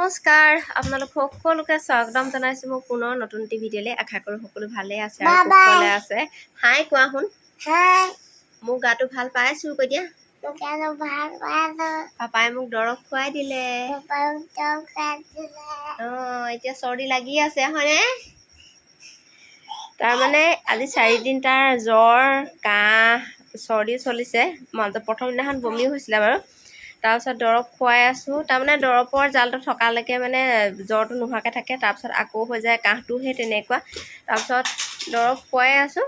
নমস্কাৰ আপোনালোক সকলোকে স্বাগতম জনাইছো মোৰ পুনৰ নতুন টি ভিডিঅ'লৈ আশা কৰোঁ সকলো ভালে আছে আৰু কুশলে আছে হাই কোৱা শুন হাই মোৰ গাটো ভাল পাইছো কৈ দিয়া পাপাই মোক দৰৱ খুৱাই দিলে এতিয়া চৰ্দি লাগি আছে হয়নে তাৰমানে আজি 4 দিন তাৰ জ্বৰ কাহ চৰ্দি চলিছে প্ৰথম দিনাখন বমি হৈছিলে বাৰু তাৰপিছত দৰৱ খুৱাই আছোঁ তাৰমানে দৰৱৰ জালটো থকালৈকে মানে জ্বৰটো নোহোৱাকৈ থাকে তাৰপিছত আকৌ হৈ যায় কাহটো সেই তেনেকুৱা তাৰপিছত দৰৱ খুৱাই আছোঁ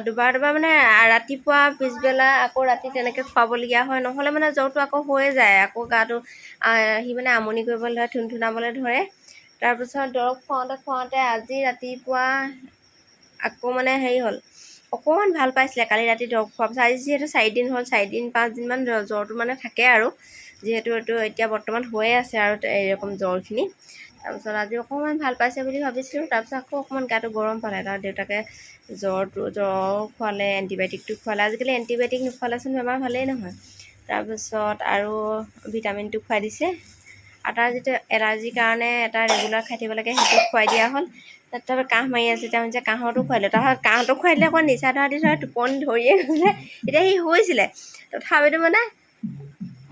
দুবাৰ মানে ৰাতিপুৱা পিছবেলা আকৌ ৰাতি তেনেকৈ খুৱাবলগীয়া হয় নহ'লে মানে জ্বৰটো আকৌ হৈয়ে যায় আকৌ গাটো সি মানে আমনি কৰিবলৈ ধৰে থুনথুনাবলৈ ধৰে তাৰপিছত দৰৱ খুৱাওঁতে আজি ৰাতিপুৱা আকৌ মানে হেৰি হ'ল অকণমান ভাল পাইছিলে কালি ৰাতি দৰৱ খোৱাৰ পিছত আজি যিহেতু 4 দিন হ'ল 4 দিন 5 দিনমান জ্বৰটো মানে থাকে আৰু যিহেতু এইটো এতিয়া বৰ্তমান হৈয়ে আছে আৰু এইৰকম জ্বৰখিনি তাৰপিছত আজি অকণমান ভাল পাইছে বুলি ভাবিছিলোঁ তাৰপিছত আকৌ অকণমান গাটো গৰম পালে তাৰ দেউতাকে জ্বৰ খোৱালে এণ্টিবায়'টিকটো খোৱালে আজিকালি এণ্টিবায়'টিক নোখোৱালেচোন বেমাৰ ভালেই নহয় তাৰপিছত আৰু ভিটামিনটো খুৱাই দিছে আৰু তাৰ যিটো এলাৰ্জিৰ কাৰণে এটা ৰেগুলাৰ খাই থাকিব লাগে সেইটো খুৱাই দিয়া হ'ল তাৰপিছত কাহ মাৰি আছে তেতিয়া কাহৰটো খুৱাই দিলে তাৰপিছত কাহটো খুৱাই দিলে অকণ নিচা ধৰা দি ধৰে টোপনি ধৰিয়ে গৈছিলে এতিয়া সি হৈছিলে তথাপিতো মানে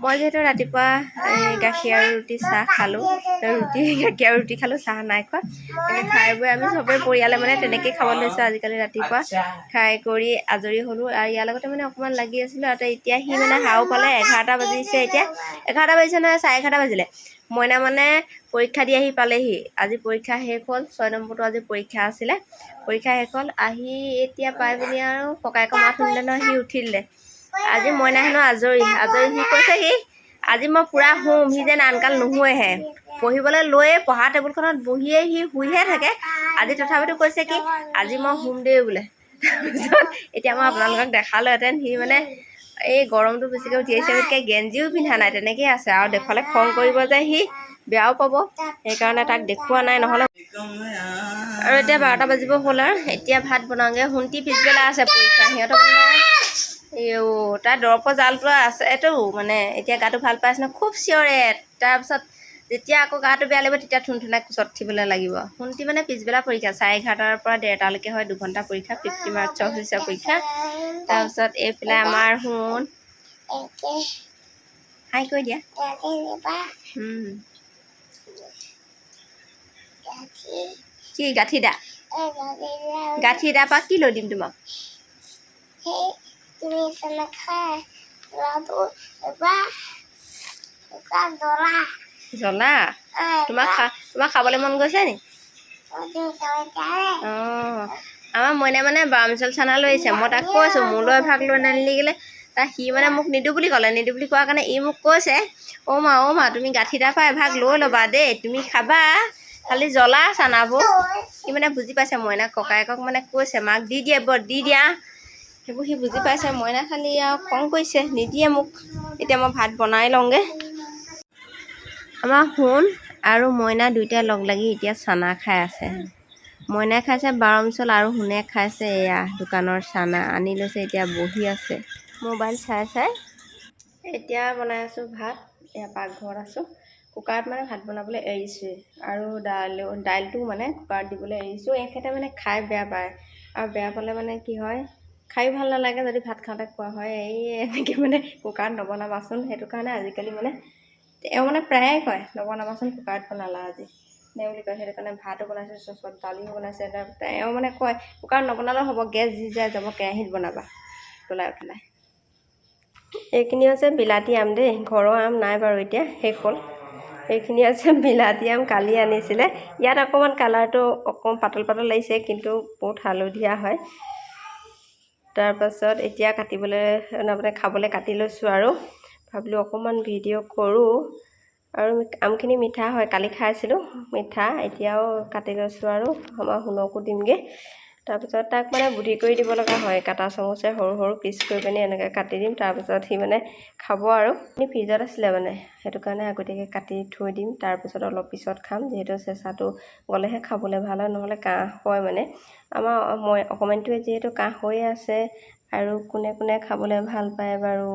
মই যিহেতু ৰাতিপুৱা গাখীৰ আৰু ৰুটি চাহ খালোঁ গাখীৰ আৰু ৰুটি খালোঁ চাহ নাই খোৱা এনেকৈ খাই বৈ আমি চবেই পৰিয়ালে মানে তেনেকৈয়ে খাব লৈছোঁ আজিকালি ৰাতিপুৱা খাই কৰি আজৰি হ'লোঁ আৰু ইয়াৰ লগতে মানে অকণমান লাগি আছিলোঁ আৰু এতিয়া সি মানে হাও পালে 11টা বাজিছে এতিয়া 11টা বাজিছে নহয় 11:30 বাজিলে মইনা মানে পৰীক্ষা দি আহি পালেহি আজি পৰীক্ষা শেষ হ'ল 6 নম্বৰটো আজি পৰীক্ষা আছিলে পৰীক্ষা শেষ হ'ল আহি এতিয়া পাই পিনি আৰু ককায়েকৰ মাত শুনিলে নহয় সি উঠি দিলে আজি মইনা হেনো আজৰি সি কৈছে সি আজি মই পূৰা শুম সি যেন আনকাল নুশুৱেহে পঢ়িবলৈ লৈয়ে পঢ়া টেবুলখনত বহিয়ে সি শুইহে থাকে আজি তথাপিতো কৈছে কি আজি মই শুম দেই বোলে তাৰপিছত এতিয়া মই আপোনালোকক দেখালোহেঁতেন সি মানে এই গৰমটো বেছিকৈ উঠি আহিছে গতিকে গেঞ্জিও পিন্ধা নাই তেনেকৈয়ে আছে আৰু দেখুৱালে খং কৰিব যে সি বেয়াও পাব সেইকাৰণে তাক দেখুওৱা নাই নহ'লে আৰু এতিয়া 12টা বাজিব হ'ল আৰু এতিয়া ভাত বনাওঁগৈ শুনটি পিছবেলা আছে পৰীক্ষা সিহঁতৰ মানে তাৰ দৰৱৰ জালটো আছে এইটো মানে এতিয়া গাটো ভাল পাইছে ন খুব চিঞৰে তাৰপিছত যেতিয়া আকৌ গাটো বেয়া লাগিব তেতিয়া থুনথুনাই কোচত উঠিবলৈ লাগিব শুনটি মানে পিছবেলা পৰীক্ষা 11:30 পৰা 1:30লৈকে হয় 2 ঘণ্টা পৰীক্ষা 50 মাৰ্কছৰ হৈছে পৰীক্ষা তাৰপিছত এইফালে আমাৰ শুন হাই কৈ দিয়া কি গাঁঠি দা পৰা কি লৈ দিম তোমাক জ্বলা তোমাক খাবলৈ মন গৈছে নি আমাৰ মইনা মানে বামিচল চানা লৈ আহিছে মই তাক কৈছোঁ মোলৈ এভাগ লৈ নানিলি গ'লে সি মানে মোক নিদিওঁ বুলি ক'লে নিদিওঁ বুলি কোৱাৰ কাৰণে ই মোক কৈছে অ' মা তুমি গাঁঠি দাৰ পৰা এভাগ লৈ ল'বা দেই তুমি খাবা খালি জ্বলা চানাবোৰ সি মানে বুজি পাইছে মইনা ককায়েকক মানে কৈছে মাক দি দিয়া সেইবোৰ সি বুজি পাইছে মইনা খালি আৰু খং কৰিছে নিদিয়ে মোক এতিয়া মই ভাত বনাই লওঁগৈ আমাৰ শুন আৰু মইনা দুইটাই লগ লাগি এতিয়া চানা খাই আছে মইনাই খাইছে বাৰমিচল আৰু শুনে খাইছে এয়া দোকানৰ চানা আনি লৈছে এতিয়া বহি আছে মোবাইল চাই এতিয়া বনাই আছোঁ ভাত এয়া পাকঘৰত আছোঁ কুকাৰত মানে ভাত বনাবলৈ এৰিছোঁৱেই আৰু দাইলটো মানে কুকাৰত দিবলৈ এৰিছোঁ এখেতে মানে খাই বেয়া পায় আৰু বেয়া পালে মানে কি হয় খায়ো ভাল নালাগে যদি ভাত খাওঁতে খোৱা হয় এনেকৈ মানে কুকাৰত নবনাবাচোন সেইটো কাৰণে আজিকালি মানে এওঁ মানে প্ৰায়ে কয় নবনাবাচোন কুকাৰত বনালা আজি বুলি কয় সেইটো কাৰণে ভাতো বনাইছোঁ চচত দালিও বনাইছে এওঁ মানে কয় কুকাৰত নবনালেও হ'ব গেছ দি যাব কেৰাহীত বনাবা উতলাই এইখিনি হৈছে বিলাতী আম দেই ঘৰৰ আম নাই বাৰু এতিয়া শেষ হ'ল এইখিনি আছে বিলাতী আম কালি আনিছিলে ইয়াত অকণমান কালাৰটো অকণমান পাতল লাগিছে কিন্তু বহুত হালধীয়া হয় তাৰপাছত এতিয়া খাবলৈ কাটি লৈছোঁ আৰু ভাবিলোঁ অকণমান ভিডিঅ' কৰোঁ আৰু আমখিনি মিঠা হয় কালি খাইছিলোঁ মিঠা এতিয়াও কাটি লৈছোঁ আৰু আমাৰ শুনকো দিমগৈ তাৰপিছত তাক মানে বুদ্ধি কৰি দিব লগা হয় কাটা চামুচে সৰু সৰু পিচ কৰি পিনি এনেকৈ কাটি দিম তাৰপিছত সি মানে খাব আৰু ফ্ৰিজত আছিলে মানে সেইটো কাৰণে আগতীয়াকৈ কাটি থৈ দিম তাৰপিছত অলপ পিছত খাম যিহেতু চেঁচাটো গ'লেহে খাবলৈ ভাল হয় নহ'লে কাহ হয় মানে আমাৰ অকণমানিটোৱে যিহেতু কাহ হৈ আছে আৰু কোনে খাবলৈ ভাল পায় বাৰু